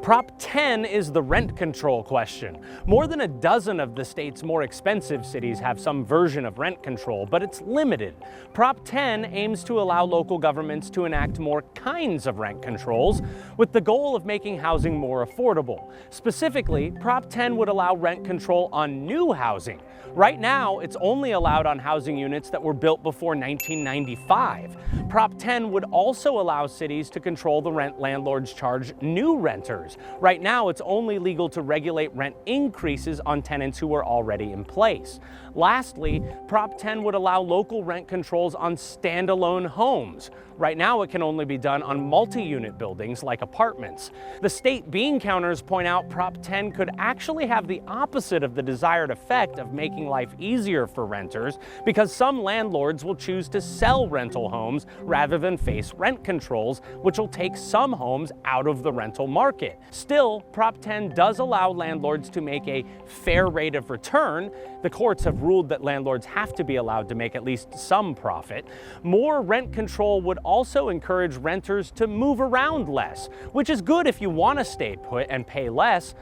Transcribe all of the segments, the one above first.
Prop 10 is the rent control question. More than a dozen of the state's more expensive cities have some version of rent control, but it's limited. Prop 10 aims to allow local governments to enact more kinds of rent controls with the goal of making housing more affordable. Specifically, Prop 10 would allow rent control on new housing. Right now, it's only allowed on housing units that were built before 1995. Prop 10 would also allow cities to control the rent landlords charge new renters. Right now, it's only legal to regulate rent increases on tenants who are already in place. Lastly, Prop 10 would allow local rent controls on standalone homes. Right now, it can only be done on multi-unit buildings like apartments. The state bean counters point out Prop 10 could actually have the opposite of the desired effect of making life easier for renters, because some landlords will choose to sell rental homes rather than face rent controls, which will take some homes out of the rental market. Still, Prop 10 does allow landlords to make a fair rate of return. The courts have ruled that landlords have to be allowed to make at least some profit. More rent control would also encourage renters to move around less, which is good if you want to stay put and pay less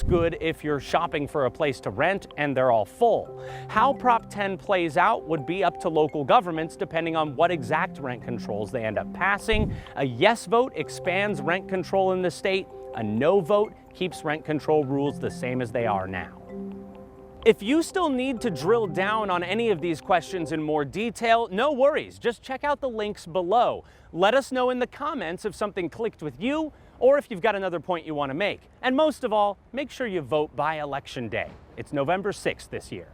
good if you're shopping for a place to rent and they're all full. How Prop 10 plays out would be up to local governments depending on what exact rent controls they end up passing. A yes vote expands rent control in the state. A no vote keeps rent control rules the same as they are now. If you still need to drill down on any of these questions in more detail, no worries, just check out the links below. Let us know in the comments if something clicked with you or if you've got another point you want to make. And most of all, make sure you vote by Election Day. It's November 6th this year.